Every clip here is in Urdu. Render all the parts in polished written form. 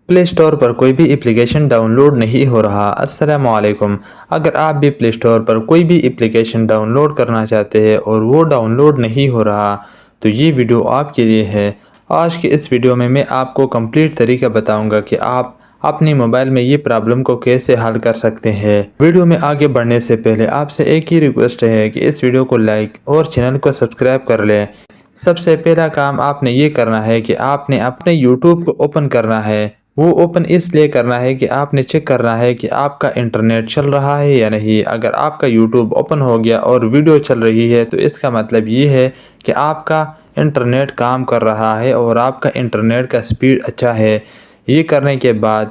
پلے اسٹور پر کوئی بھی اپلیکیشن ڈاؤن لوڈ نہیں ہو رہا۔ السلام علیکم۔ اگر آپ بھی پلے اسٹور پر کوئی بھی اپلیکیشن ڈاؤن لوڈ کرنا چاہتے ہیں اور وہ ڈاؤن لوڈ نہیں ہو رہا تو یہ ویڈیو آپ کے لیے ہے۔ آج کے اس ویڈیو میں آپ کو کمپلیٹ طریقہ بتاؤں گا کہ آپ اپنی موبائل میں یہ پرابلم کو کیسے حل کر سکتے ہیں۔ ویڈیو میں آگے بڑھنے سے پہلے آپ سے ایک ہی ریکویسٹ ہے کہ اس ویڈیو کو لائک اور چینل کو سبسکرائب کر لیں۔ سب سے پہلا کام آپ نے یہ کرنا ہے کہ آپ نے اپنے یوٹیوب کو اوپن کرنا ہے۔ وہ اوپن اس لیے کرنا ہے کہ آپ نے چیک کرنا ہے کہ آپ کا انٹرنیٹ چل رہا ہے یا نہیں۔ اگر آپ کا یوٹیوب اوپن ہو گیا اور ویڈیو چل رہی ہے تو اس کا مطلب یہ ہے کہ آپ کا انٹرنیٹ کام کر رہا ہے اور آپ کا انٹرنیٹ کا سپیڈ اچھا ہے۔ یہ کرنے کے بعد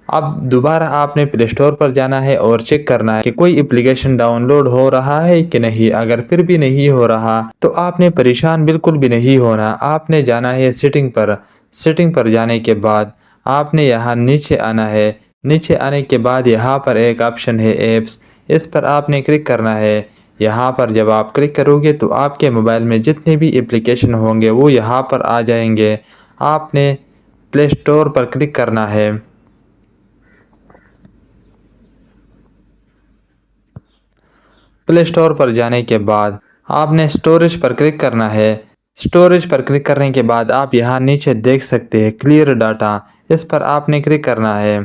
اب دوبارہ آپ نے پلے اسٹور پر جانا ہے اور چیک کرنا ہے کہ کوئی اپلیکیشن ڈاؤن لوڈ ہو رہا ہے کہ نہیں۔ اگر پھر بھی نہیں ہو رہا تو آپ نے پریشان بالکل بھی نہیں ہونا۔ آپ نے جانا ہے سیٹنگ پر۔ سیٹنگ پر جانے کے بعد آپ نے یہاں نیچے آنا ہے۔ نیچے آنے کے بعد یہاں پر ایک آپشن ہے ایپس، اس پر آپ نے کلک کرنا ہے۔ یہاں پر جب آپ کلک کرو گے تو آپ کے موبائل میں جتنے بھی اپلیکیشن ہوں گے وہ یہاں پر آ جائیں گے۔ آپ نے پلے اسٹور پر کلک کرنا ہے۔ پلے اسٹور پر جانے کے بعد آپ نے اسٹوریج پر کلک کرنا ہے۔ اسٹوریج پر کلک کرنے کے بعد آپ یہاں نیچے دیکھ سکتے ہیں کلیئر ڈاٹا، اس پر آپ نے کلک کرنا ہے۔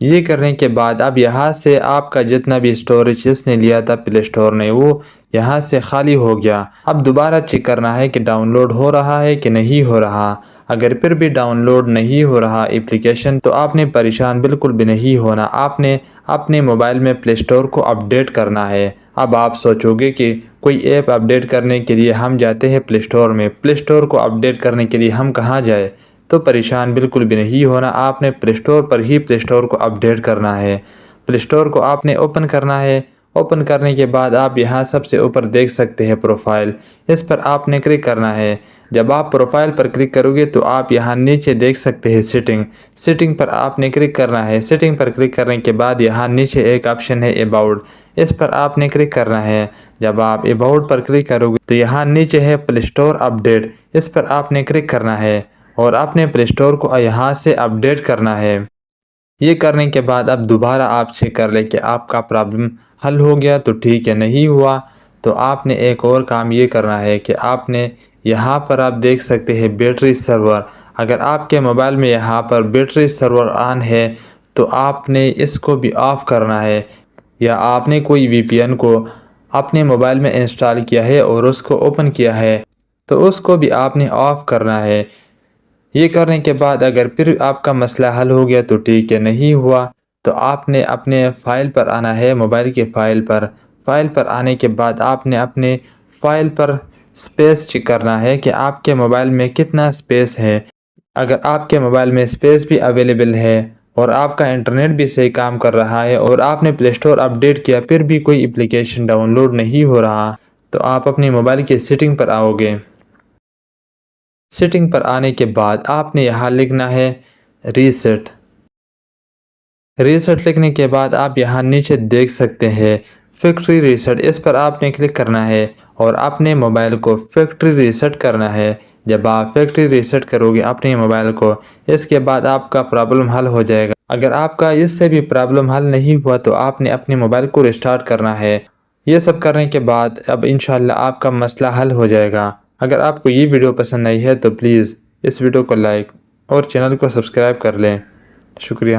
یہ کرنے کے بعد اب یہاں سے آپ کا جتنا بھی اسٹوریج جس نے لیا تھا پلے اسٹور نے وہ یہاں سے خالی ہو گیا۔ اب دوبارہ چیک کرنا ہے کہ ڈاؤن لوڈ ہو رہا ہے کہ نہیں ہو رہا۔ اگر پھر بھی ڈاؤن لوڈ نہیں ہو رہا اپلیکیشن تو آپ نے پریشان بالکل بھی نہیں ہونا۔ آپ نے اپنے موبائل میں پلے اسٹور کو اپڈیٹ کرنا ہے۔ اب آپ سوچو گے کہ کوئی ایپ اپڈیٹ کرنے کے لیے ہم جاتے ہیں پلے اسٹور میں، پلے اسٹور کو اپڈیٹ کرنے کے لیے ہم کہاں جائیں؟ تو پریشان بالکل بھی نہیں ہونا۔ آپ نے پلے اسٹور پر ہی پلے اسٹور کو اپڈیٹ کرنا ہے۔ پلے اسٹور کو آپ نے اوپن کرنا ہے۔ اوپن کرنے کے بعد آپ یہاں سب سے اوپر دیکھ سکتے ہیں پروفائل، اس پر آپ نے کلک کرنا ہے۔ جب آپ پروفائل پر کلک کرو گے تو آپ یہاں نیچے دیکھ سکتے ہیں سیٹنگ، سیٹنگ پر آپ نے کلک کرنا ہے۔ سیٹنگ پر کلک کرنے کے بعد یہاں نیچے ایک آپشن ہے اباؤٹ، اس پر آپ نے کلک کرنا ہے۔ جب آپ اباؤٹ پر کلک کرو گے تو یہاں نیچے ہے پلے اسٹور اپڈیٹ، اس پر آپ نے کلک کرنا ہے اور اپنے پلے اسٹور کو یہاں سے اپڈیٹ کرنا ہے۔ یہ کرنے کے بعد اب دوبارہ آپ چیک کر لیں کہ آپ کا پرابلم حل ہو گیا تو ٹھیک ہے، نہیں ہوا تو آپ نے ایک اور کام یہ کرنا ہے کہ آپ نے یہاں پر آپ دیکھ سکتے ہیں بیٹری سرور۔ اگر آپ کے موبائل میں یہاں پر بیٹری سرور آن ہے تو آپ نے اس کو بھی آف کرنا ہے، یا آپ نے کوئی وی پی این کو اپنے موبائل میں انسٹال کیا ہے اور اس کو اوپن کیا ہے تو اس کو بھی آپ نے آف کرنا ہے۔ یہ کرنے کے بعد اگر پھر آپ کا مسئلہ حل ہو گیا تو ٹھیک ہے، نہیں ہوا تو آپ نے اپنے فائل پر آنا ہے، موبائل کے فائل پر۔ فائل پر آنے کے بعد آپ نے اپنے فائل پر سپیس چیک کرنا ہے کہ آپ کے موبائل میں کتنا سپیس ہے۔ اگر آپ کے موبائل میں سپیس بھی اویلیبل ہے اور آپ کا انٹرنیٹ بھی صحیح کام کر رہا ہے اور آپ نے پلے اسٹور اپڈیٹ کیا پھر بھی کوئی اپلیکیشن ڈاؤن لوڈ نہیں ہو رہا تو آپ اپنی موبائل کے سیٹنگ پر آؤ گے۔ سیٹنگ پر آنے کے بعد آپ نے یہاں لکھنا ہے ریسیٹ۔ ریسیٹ لکھنے کے بعد آپ یہاں نیچے دیکھ سکتے ہیں فیکٹری ریسیٹ، اس پر آپ نے کلک کرنا ہے اور اپنے موبائل کو فیکٹری ریسیٹ کرنا ہے۔ جب آپ فیکٹری ریسیٹ کرو گے اپنے موبائل کو، اس کے بعد آپ کا پرابلم حل ہو جائے گا۔ اگر آپ کا اس سے بھی پرابلم حل نہیں ہوا تو آپ نے اپنے موبائل کو ریسٹارٹ کرنا ہے۔ یہ سب کرنے کے بعد اب انشاءاللہ آپ کا مسئلہ حل ہو جائے گا۔ اگر آپ کو یہ ویڈیو پسند آئی ہے تو پلیز اس ویڈیو کو لائک اور چینل کو سبسکرائب کر لیں۔ شکریہ۔